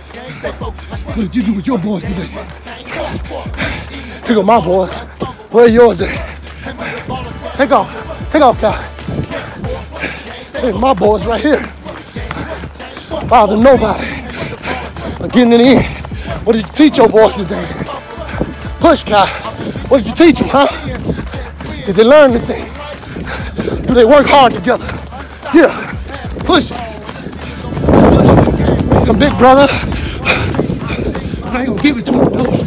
What did you do with your boys today? Here go my boys. Where are yours at? Take off, Kyle. Hey, my boys right here. Bother nobody. I'm getting in the end. What did you teach your boys today? Push, Kyle. What did you teach them, huh? Did they learn anything? Do they work hard together? Yeah, push it. Push it. Come big brother. I ain't gonna give it to him, though.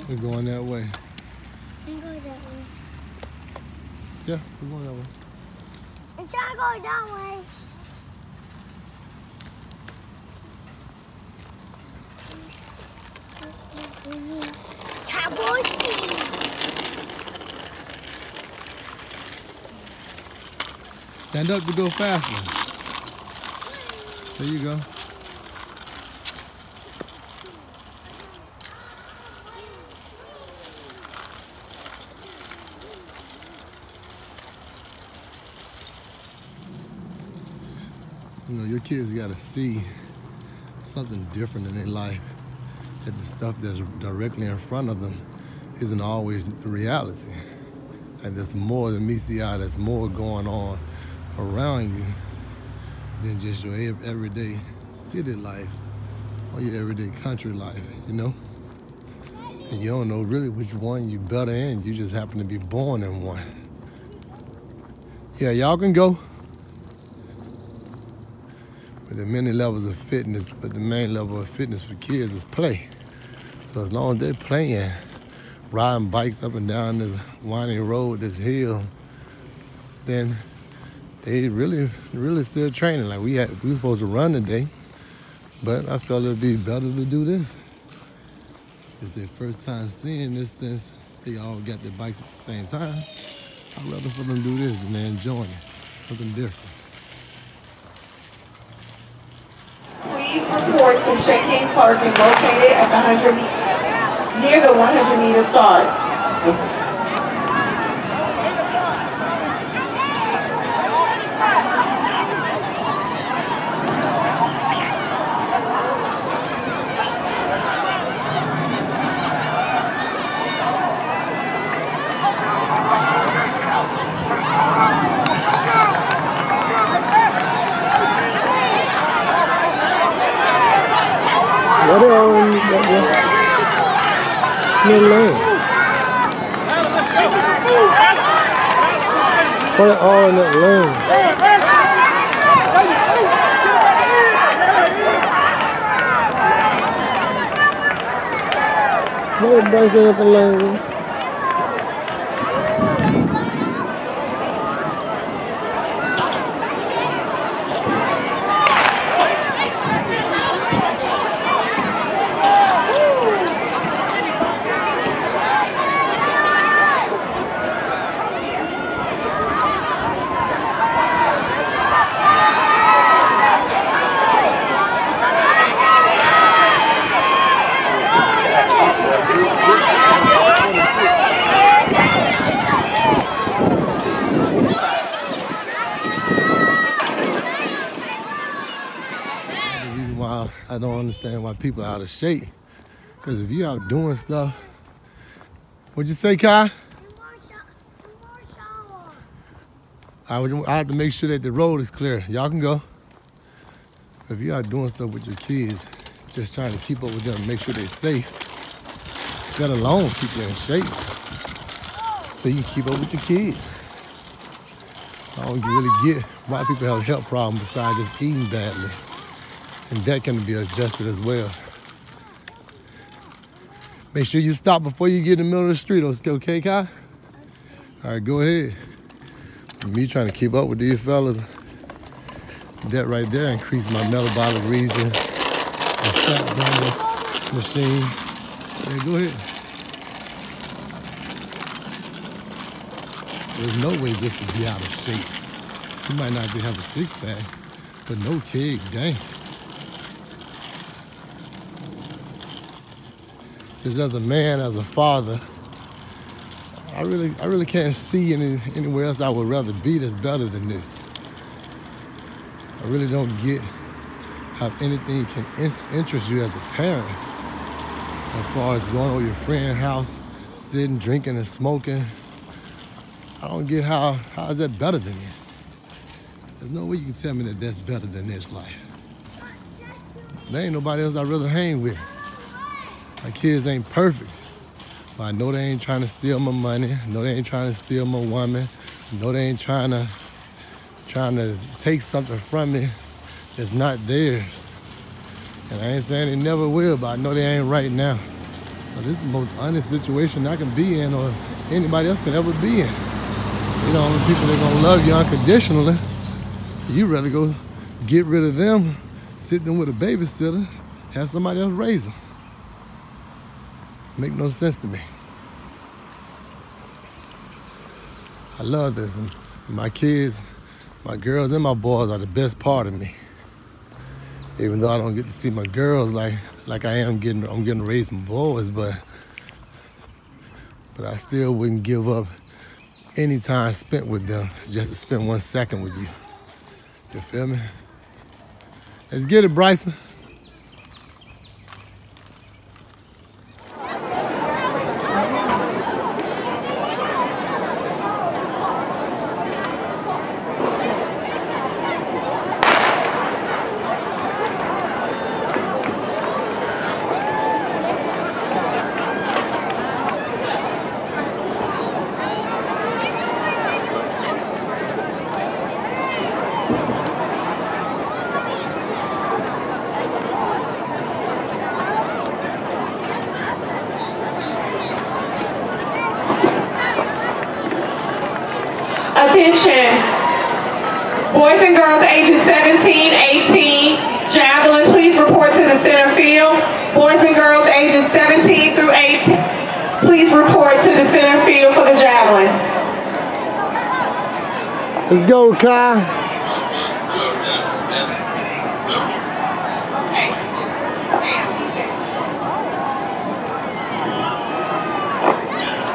We're going that way. We go that way. Yeah, we're going that way. I'm trying to go that way. Cowboy seeds. Stand up to go faster. There you go. You know, your kids got to see something different in their life. That the stuff that's directly in front of them isn't always the reality. And there's more than meets the eye. There's more going on around you than just your everyday city life or your everyday country life, you know? And you don't know really which one you better in. You just happen to be born in one. Yeah, y'all can go. But there are many levels of fitness, but the main level of fitness for kids is play. So as long as they're playing, riding bikes up and down this winding road, this hill, then they really still training. Like we were supposed to run today, but I felt it'd be better to do this. It's their first time seeing this since they all got their bikes at the same time. I'd rather for them do this and they're enjoying it, something different. Please report to check-in parking located at near the 100-meter start. What are all in that lane? What are all in that lane? What everybody's in the lane? I don't understand why people are out of shape. Because if you out doing stuff, what'd you say, Kai? I have to make sure that the road is clear. Y'all can go. If you out doing stuff with your kids, just trying to keep up with them, make sure they're safe, let alone keep them in shape, so you can keep up with your kids. I don't really get why people have a health problem besides just eating badly. And that can be adjusted as well. Make sure you stop before you get in the middle of the street, okay, Kai? All right, go ahead. Me trying to keep up with these fellas, that right there increased my metabolic region, my fat burning machine. Yeah, go ahead. There's no way just to be out of shape. You might not have a six-pack, but no kid, dang. Just as a man, as a father, I really can't see anywhere else I would rather be that's better than this. I really don't get how anything can interest you as a parent. As far as going over your friend's house, sitting, drinking, and smoking. I don't get how is that better than this? There's no way you can tell me that that's better than this life. There ain't nobody else I'd rather hang with. My kids ain't perfect. But I know they ain't trying to steal my money. I know they ain't trying to steal my woman. I know they ain't trying to take something from me that's not theirs. And I ain't saying they never will, but I know they ain't right now. So this is the most honest situation I can be in or anybody else can ever be in. You know, when people that gonna love you unconditionally, you rather go get rid of them, sit them with a babysitter, have somebody else raise them. Make no sense to me. I love this, and my kids, my girls and my boys are the best part of me. Even though I don't get to see my girls like I am getting to raise my boys, but I still wouldn't give up any time spent with them just to spend 1 second with you. You feel me? Let's get it, Bryson. Attention, boys and girls ages 17, 18, javelin, please report to the center field. Boys and girls ages 17 through 18, please report to the center field for the javelin. Let's go, Kai.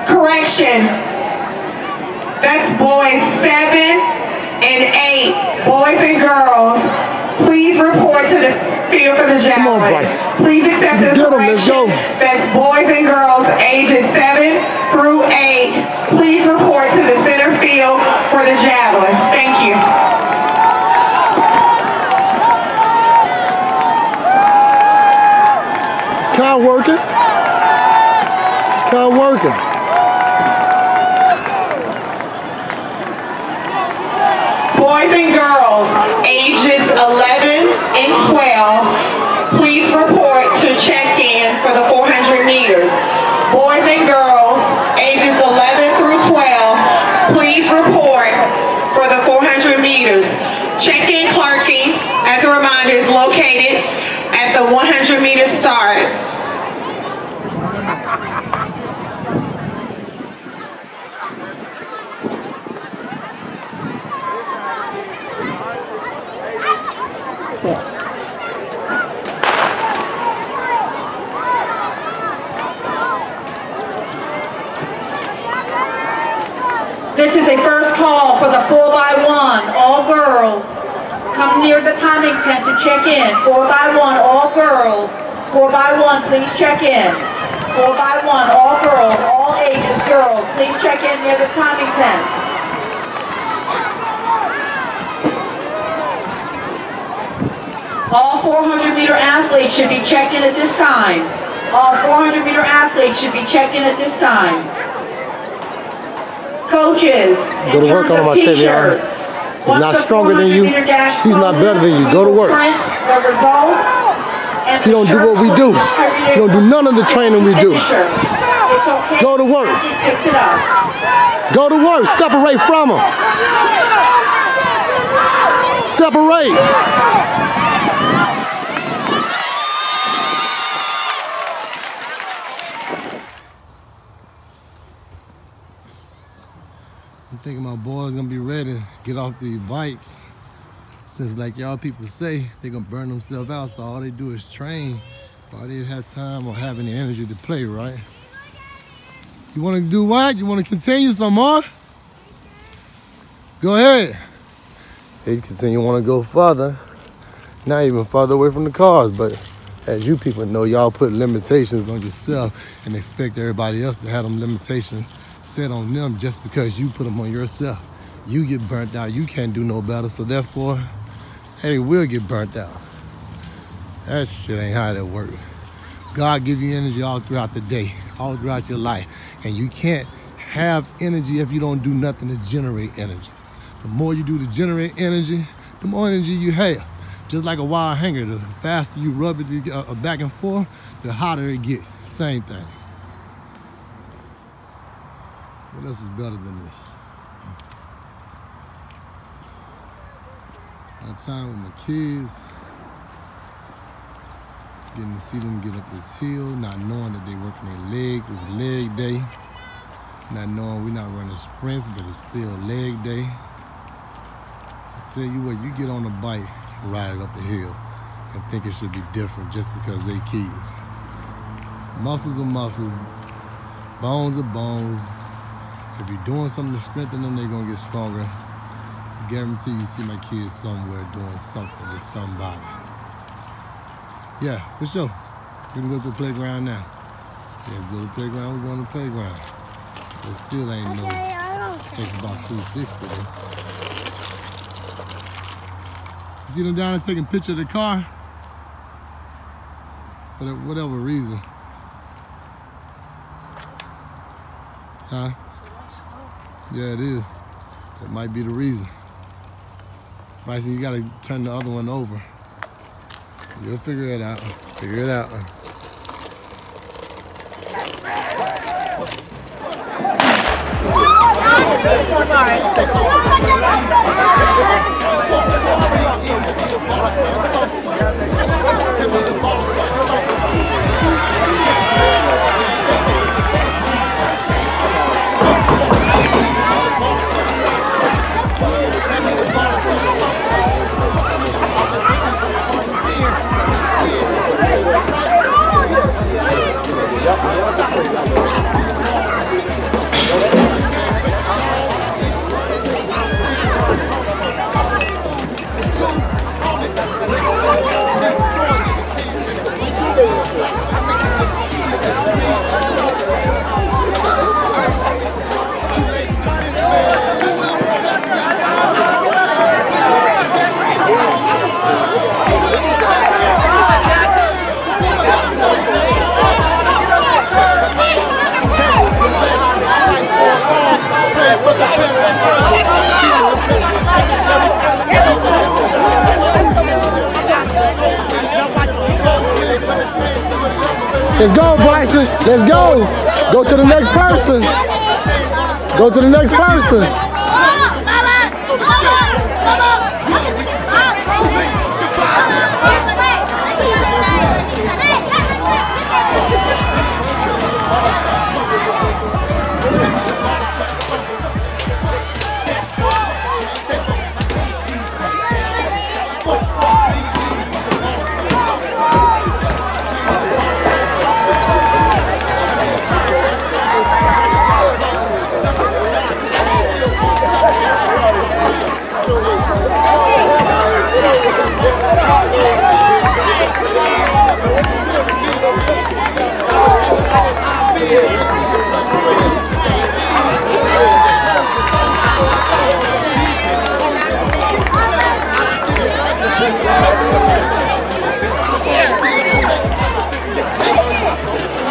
Correction. That's boys 7 and 8. Boys and girls, please report to the field for the javelin. Come on, Bryce. Please accept the correction. Let's go. That's boys and girls ages 7 through 8. Please report to the center field for the javelin. Thank you. Kai working. Kai working. Boys and girls, ages 11 and 12, please report to check in for the 400 meters. Boys and girls, ages 11 through 12, please report for the 400 meters. Check-in clerking, as a reminder, is located at the 100-meter start. This is a first call for the 4x1, all girls. Come near the timing tent to check in. 4 by 1, all girls. 4 by 1, please check in. 4 by 1, all girls, all ages, girls. Please check in near the timing tent. All 400-meter athletes should be checked in at this time. All 400-meter athletes should be checked in at this time. Coaches, Go to work on him, I tell you. He's not stronger than you. He's not better than you. Go to work. The results. He don't do what we do. He don't do none of the training we do. Go to work. Go to work. Separate from him. Separate. I'm thinking my boys gonna be ready to get off these bikes. Since like y'all people say, they're gonna burn themselves out, so all they do is train. All they have time or have any energy to play, right? You wanna do what? You wanna continue some more? Go ahead. They continue wanna go further. Not even farther away from the cars, but as you people know, y'all put limitations on yourself and expect everybody else to have them limitations set on them just because you put them on yourself. You get burnt out, you can't do no better, so therefore, they will get burnt out. That shit ain't how that works. God give you energy all throughout the day, all throughout your life, and you can't have energy if you don't do nothing to generate energy. The more you do to generate energy, the more energy you have. Just like a wire hanger, the faster you rub it back and forth, the hotter it gets. Same thing. What else is better than this? My time with my kids, getting to see them get up this hill, not knowing that they working their legs. It's leg day. Not knowing we're not running sprints, but it's still leg day. I tell you what, you get on a bike, ride it up the hill, and think it should be different just because they kids. Muscles are muscles, bones are bones. If you're doing something to strengthen them, they're gonna get stronger. Guarantee you see my kids somewhere doing something with somebody. Yeah, for sure. We can go to the playground now. Yeah, let's go to the playground, we're going to the playground. There still ain't no Xbox 360 though. You see them down there taking a picture of the car? For whatever reason. Huh? Yeah, it is. That might be the reason. Bryson, you gotta turn the other one over. You'll figure it out. Figure it out. Let's go, Bryson. Let's go. Go to the next person. Go to the next person.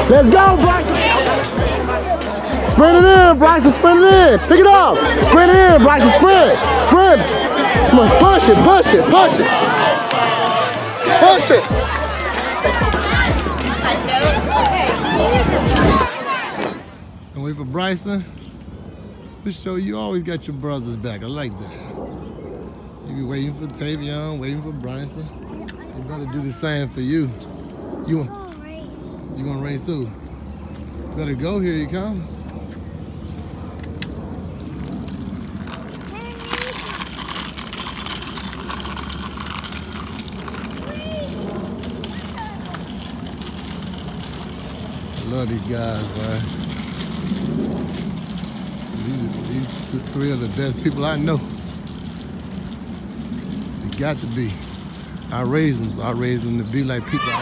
Let's go, Bryson. Sprint it in, Bryson, sprint it in. Pick it up. Sprint it in, Bryson, sprint. Sprint. Come on, push it, push it, push it. Push it. And wait for Bryson. For sure, you always got your brothers back. I like that. You be waiting for Tavion, waiting for Bryson. You better do the same for you. You want to race who? Better go, here you come. I love these guys, man. These three are the best people I know. They got to be. I raised them, so I raised them to be like people.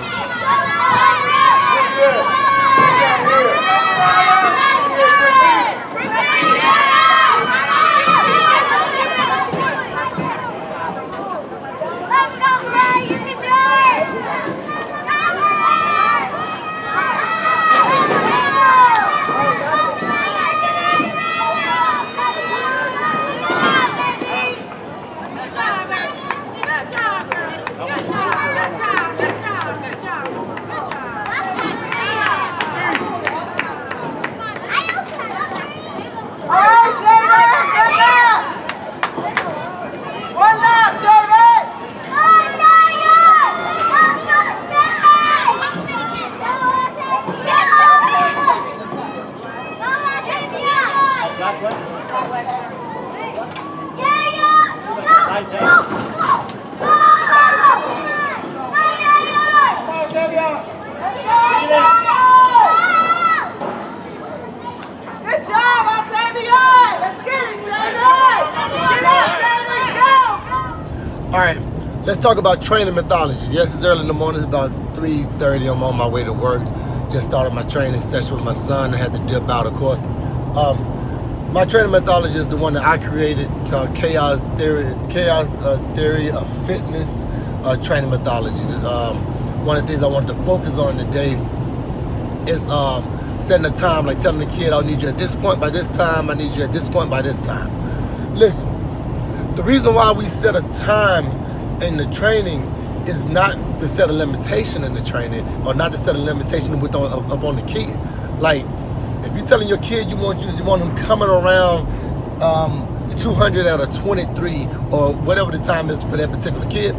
All right, let's talk about training methodology. Yes, it's early in the morning. It's about 3:30. I'm on my way to work. Just started my training session with my son. I had to dip out, of course. My training methodology is the one that I created, called Chaos Theory of Fitness Training Methodology. One of the things I wanted to focus on today is setting a time, like telling the kid, I'll need you at this point by this time. I need you at this point by this time. Listen. The reason why we set a time in the training is not to set a limitation in the training, or not to set a limitation upon the kid. Like, if you're telling your kid you want him coming around 200 at a 23, or whatever the time is for that particular kid,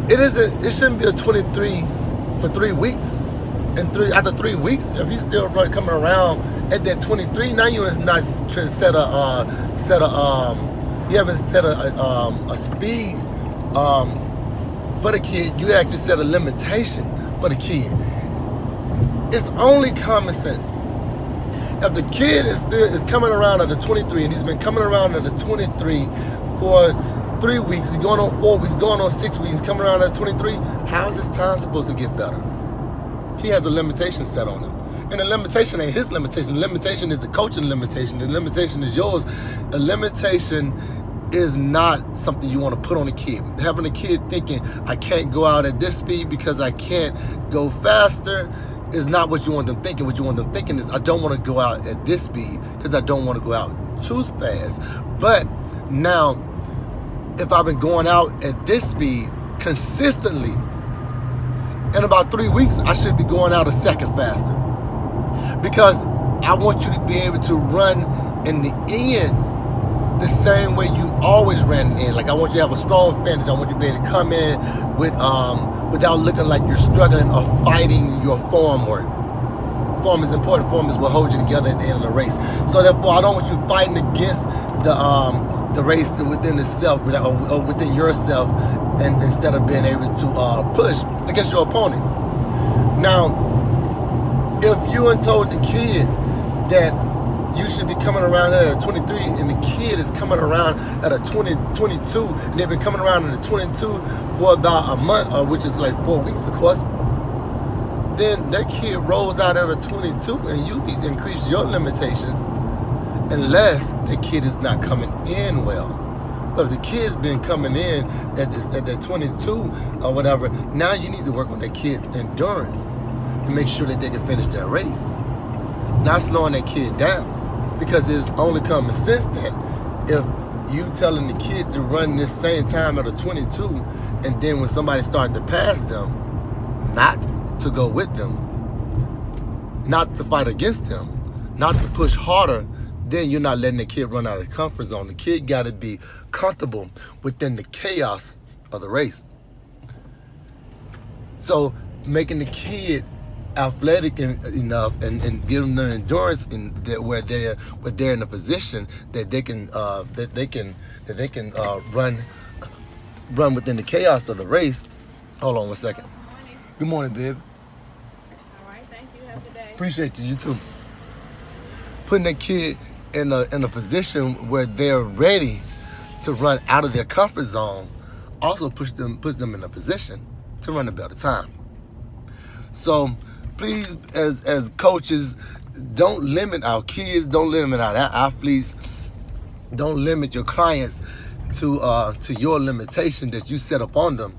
it shouldn't be a 23 for 3 weeks. And after 3 weeks, if he's still coming around at that 23, now you have not set you haven't set a speed for the kid. You actually set a limitation for the kid. It's only common sense. If the kid is coming around at the 23, and he's been coming around at the 23 for 3 weeks, he's going on 4 weeks, going on 6 weeks, he's coming around at 23, how is his time supposed to get better? He has a limitation set on him. And the limitation ain't his limitation. The limitation is the coaching limitation. The limitation is yours. A limitation is not something you want to put on a kid. Having a kid thinking, I can't go out at this speed because I can't go faster, is not what you want them thinking. What you want them thinking is, I don't want to go out at this speed because I don't want to go out too fast. But now, if I've been going out at this speed consistently, in about 3 weeks, I should be going out a second faster. Because I want you to be able to run in the end the same way you've always ran in. Like, I want you to have a strong finish. I want you to be able to come in with without looking like you're struggling or fighting your form work. Form is important. Form is what holds you together at the end of the race. So therefore, I don't want you fighting against the race within itself or within yourself, and instead of being able to push against your opponent. Now, if you told the kid that you should be coming around at a 23, and the kid is coming around at a 22, and they've been coming around at a 22 for about a month, which is like 4 weeks, of course, then that kid rolls out at a 22, and you need to increase your limitations unless the kid is not coming in well. But if the kid's been coming in at that 22 or whatever, now you need to work on that kid's endurance. and make sure that they can finish their race. Not slowing that kid down, because it's only common sense that if you telling the kid to run this same time at a 22, and then when somebody started to pass them, not to go with them, not to fight against them, not to push harder, then you're not letting the kid run out of the comfort zone. The kid got to be comfortable within the chaos of the race. So making the kid athletic enough and giving them endurance in that where they're in a position that they can run within the chaos of the race. Hold on one second. Good morning, babe. All right, thank you. Have a good day. Appreciate you. You too. Putting that kid in a position where they're ready to run out of their comfort zone also puts them in a position to run a better time. So please, as coaches, don't limit our kids, don't limit our athletes, don't limit your clients to your limitation that you set up on them.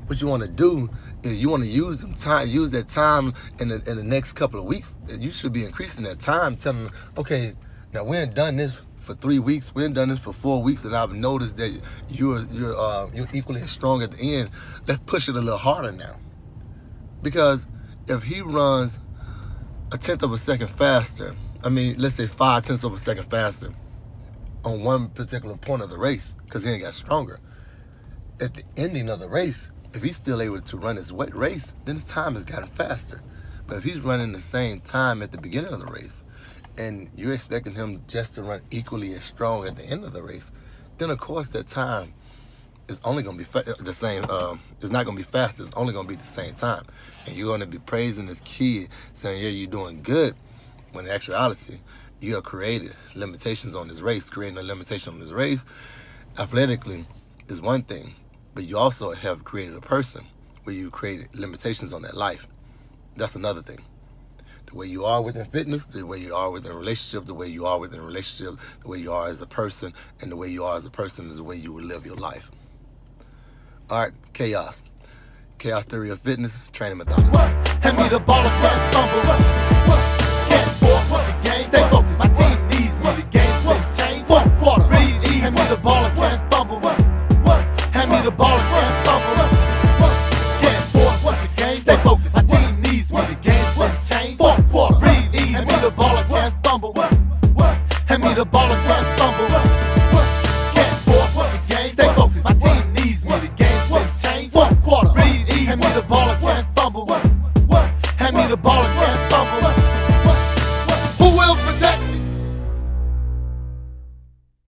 What you want to do is you want to use that time in the next couple of weeks. You should be increasing that time, telling them, okay, now we ain't done this for 3 weeks, we ain't done this for 4 weeks, and I've noticed that you're equally as strong at the end. Let's push it a little harder now. Because if he runs a 1/10 of a second faster, I mean, let's say 5/10 of a second faster on one particular point of the race, because he ain't got stronger, at the ending of the race, if he's still able to run his race, then his time has gotten faster. But if he's running the same time at the beginning of the race, and you're expecting him just to run equally as strong at the end of the race, then of course that time is only going to be the same. It's not going to be faster. It's only going to be the same time. And you're going to be praising this kid, saying, yeah, you're doing good, when in actuality, you have created limitations on this race. Creating a limitation on this race athletically is one thing, but you also have created a person where you created limitations on that life. That's another thing. The way you are within fitness, the way you are within a relationship, the way you are within a relationship, the way you are as a person, and the way you are as a person is the way you will live your life. All right, chaos. Chaos theory of fitness, training methodology. Hand me the ball and run, fumble. Can't afford the game. Stay focused. My team needs me. The game will change. Fourth quarter. Breathe easy. Hand me the ball and